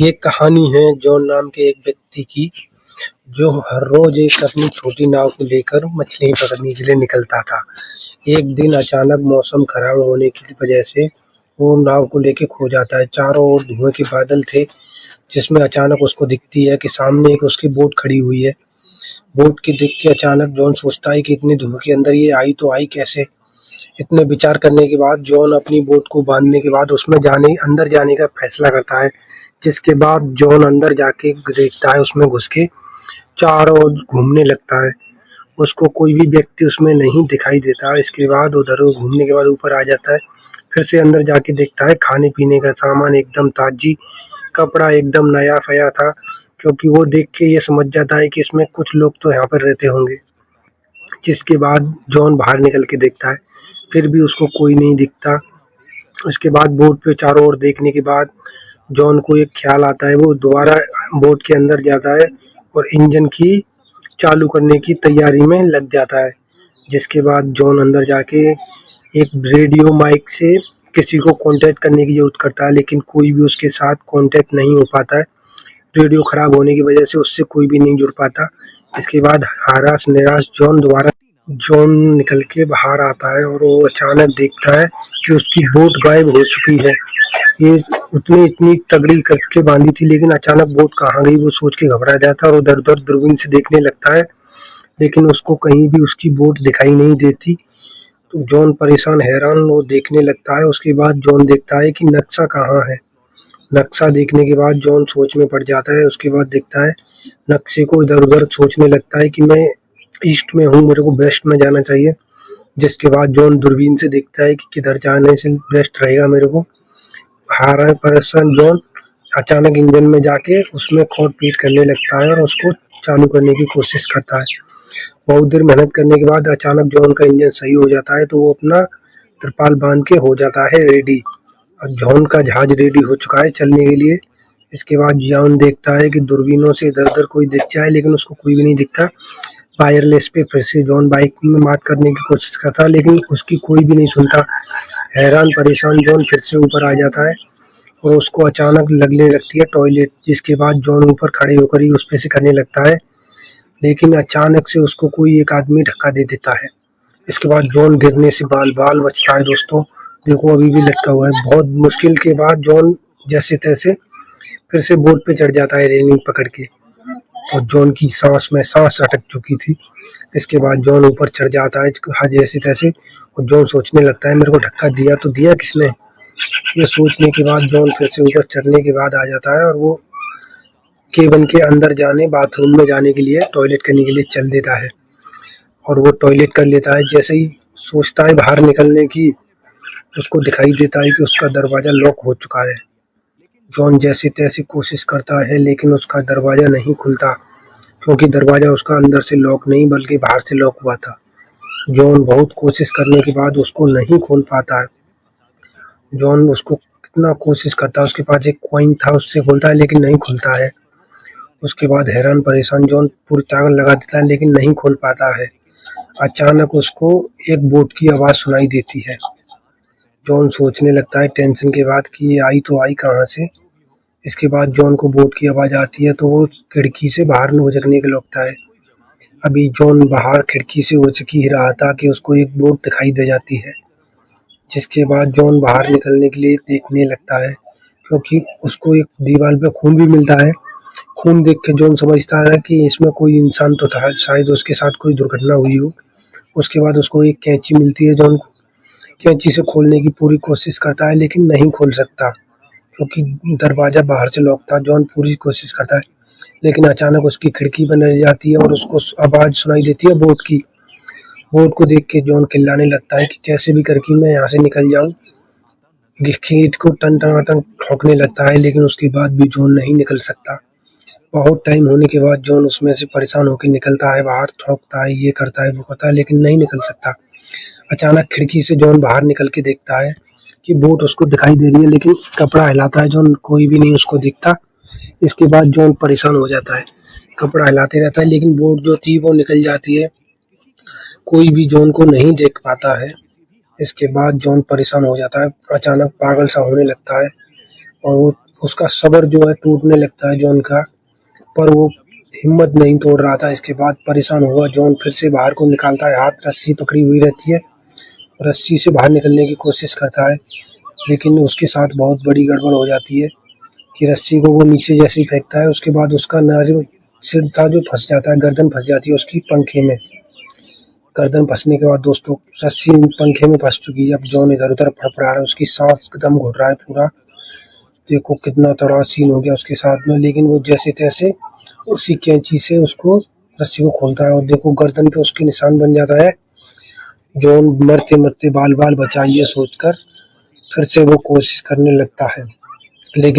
ये कहानी है जॉन नाम के एक व्यक्ति की, जो हर रोज एक अपनी छोटी नाव को लेकर मछली पकड़ने के लिए निकलता था। एक दिन अचानक मौसम खराब होने की वजह से वो नाव को लेके खो जाता है। चारों ओर धुएं के बादल थे, जिसमें अचानक उसको दिखती है कि सामने एक उसकी बोट खड़ी हुई है। बोट के देख के अचानक जॉन सोचता है कि इतनी धुएं के अंदर ये आई तो आई कैसे। इतने विचार करने के बाद जॉन अपनी बोट को बांधने के बाद उसमें अंदर जाने का फैसला करता है। जिसके बाद जॉन अंदर जाके देखता है, उसमें घुस के चारों ओर घूमने लगता है। उसको कोई भी व्यक्ति उसमें नहीं दिखाई देता। इसके बाद उधर घूमने के बाद ऊपर आ जाता है। फिर से अंदर जाके देखता है, खाने पीने का सामान एकदम ताजी, कपड़ा एकदम नया फया था, क्योंकि वो देख के ये समझ जाता है कि इसमें कुछ लोग तो यहाँ पर रहते होंगे। जिसके बाद जॉन बाहर निकल के देखता है, फिर भी उसको कोई नहीं दिखता। उसके बाद बोट पे चारों ओर देखने के बाद जॉन को एक ख्याल आता है। वो दोबारा बोट के अंदर जाता है और इंजन की चालू करने की तैयारी में लग जाता है। जिसके बाद जॉन अंदर जाके एक रेडियो माइक से किसी को कांटेक्ट करने की ज़रूरत करता है, लेकिन कोई भी उसके साथ कांटेक्ट नहीं हो पाता है। रेडियो खराब होने की वजह से उससे कोई भी नहीं जुड़ पाता। इसके बाद हराश-निराश जॉन निकल के बाहर आता है और वो अचानक देखता है कि उसकी बोट गायब हो चुकी है। ये उसने इतनी तगड़ी कस के बांधी थी, लेकिन अचानक बोट कहाँ गई वो सोच के घबरा जाता है और उधर-उधर दूरबीन से देखने लगता है, लेकिन उसको कहीं भी उसकी बोट दिखाई नहीं देती। तो जॉन परेशान हैरान वो देखने लगता है। उसके बाद जॉन देखता है कि नक्शा कहाँ है। नक्शा देखने के बाद जॉन सोच में पड़ जाता है। उसके बाद देखता है, नक्शे को इधर-उधर सोचने लगता है कि मैं ईस्ट में हूँ, मेरे को वेस्ट में जाना चाहिए। जिसके बाद जॉन दूरबीन से देखता है कि किधर जाने से बेस्ट रहेगा मेरे को। हारा परेशान जॉन अचानक इंजन में जाके उसमें खोद-पीट करने लगता है और उसको चालू करने की कोशिश करता है। बहुत देर मेहनत करने के बाद अचानक जॉन का इंजन सही हो जाता है, तो वो अपना तिरपाल बांध के हो जाता है रेडी। और जॉन का जहाज रेडी हो चुका है चलने के लिए। इसके बाद जॉन देखता है कि दूरबीनों से इधर-उधर कोई दिख जाए, लेकिन उसको कोई भी नहीं दिखता। वायरलेस पे फिर से जॉन बाइक में बात करने की कोशिश करता है, लेकिन उसकी कोई भी नहीं सुनता। हैरान परेशान जॉन फिर से ऊपर आ जाता है और उसको अचानक लगने लगती है टॉयलेट। जिसके बाद जॉन ऊपर खड़े होकर ही उस पे से करने लगता है, लेकिन अचानक से उसको कोई एक आदमी धक्का दे देता है। इसके बाद जॉन गिरने से बाल-बाल बचता है दोस्तों। देखो अभी भी लटका हुआ है। बहुत मुश्किल के बाद जॉन जैसे-तैसे फिर से बोट पे चढ़ जाता है रेलिंग पकड़ के, और जॉन की सांस अटक चुकी थी। इसके बाद जॉन ऊपर चढ़ जाता है हाँ जैसे-तैसे, और जॉन सोचने लगता है मेरे को धक्का दिया तो दिया किसने? ये सोचने के बाद जॉन फिर से ऊपर चढ़ने के बाद आ जाता है और वो केबिन के अंदर बाथरूम में जाने के लिए, टॉयलेट करने के लिए चल देता है। और वो टॉयलेट कर लेता है। जैसे ही सोचता है बाहर निकलने की, उसको दिखाई देता है कि उसका दरवाज़ा लॉक हो चुका है। जॉन जैसे-तैसे कोशिश करता है, लेकिन उसका दरवाज़ा नहीं खुलता, क्योंकि दरवाज़ा उसका अंदर से लॉक नहीं बल्कि बाहर से लॉक हुआ था। जॉन बहुत कोशिश करने के बाद उसको नहीं खोल पाता है। जॉन उसको कितना कोशिश करता है, उसके पास एक कॉइन था उससे खोलता है, लेकिन नहीं खुलता है। उसके बाद हैरान परेशान जॉन पूरी ताकत लगा देता है, लेकिन नहीं खोल पाता है। अचानक उसको एक बोट की आवाज़ सुनाई देती है। जॉन सोचने लगता है टेंशन के बाद कि ये आई तो आई कहाँ से। इसके बाद जॉन को बोट की आवाज़ आती है, तो वो खिड़की से बाहर उझकने के लगता है। अभी जॉन बाहर खिड़की से उझक ही रहा था कि उसको एक बोट दिखाई दे जाती है। जिसके बाद जॉन बाहर निकलने के लिए देखने लगता है, क्योंकि उसको एक दीवार पे खून भी मिलता है। खून देख के जॉन समझता है कि इसमें कोई इंसान तो था, शायद उसके साथ कोई दुर्घटना हुई हो। उसके बाद उसको एक कैंची मिलती है। जॉन को कैंची से खोलने की पूरी कोशिश करता है, लेकिन नहीं खोल सकता, क्योंकि दरवाज़ा बाहर से लॉक था। जॉन पूरी कोशिश करता है, लेकिन अचानक उसकी खिड़की बंद रह जाती है और उसको आवाज़ सुनाई देती है बोट की। बोट को देख के जॉन चिल्लाने लगता है कि कैसे भी करके मैं यहाँ से निकल जाऊँ। खींच को टन-टनाटन ठोकने लगता है, लेकिन उसके बाद भी जॉन नहीं निकल सकता। बहुत टाइम होने के बाद जॉन उसमें से परेशान होके निकलता है बाहर, ठोकता है, ये करता है, वो करता है, लेकिन नहीं निकल सकता। अचानक खिड़की से जॉन बाहर निकल के देखता है कि बोट उसको दिखाई दे रही है, लेकिन कपड़ा हिलाता है जॉन, कोई भी नहीं उसको दिखता। इसके बाद जॉन परेशान हो जाता है, कपड़ा हिलाते रहता है, लेकिन बोट जो थी वो निकल जाती है। कोई भी जॉन को नहीं देख पाता है। इसके बाद जॉन परेशान हो जाता है, अचानक पागल सा होने लगता है और वो उसका सब्र जो है टूटने लगता है जॉन का, पर वो हिम्मत नहीं तोड़ रहा था। इसके बाद परेशान हुआ जॉन फिर से बाहर को निकालता है, हाथ रस्सी पकड़ी हुई रहती है, रस्सी से बाहर निकलने की कोशिश करता है, लेकिन उसके साथ बहुत बड़ी गड़बड़ हो जाती है कि रस्सी को वो नीचे जैसे ही फेंकता है, उसके बाद उसका सिर था जो फंस जाता है, गर्दन फंस जाती है उसकी पंखे में। गर्दन फंसने के बाद दोस्तों रस्सी पंखे में फंस चुकी है। अब जॉन इधर-उधर फड़फड़ा रहा है, उसकी सांस दम घुट रहा है पूरा। देखो कितना तगड़ा सीन हो गया उसके साथ में, लेकिन वो जैसे-तैसे उसी कैंची से उसको रस्सी को खोलता है और देखो गर्दन पे उसके निशान बन जाता है। जॉन मरते-मरते बाल-बाल बचा ये सोचकर फिर से वो कोशिश करने लगता है, लेकिन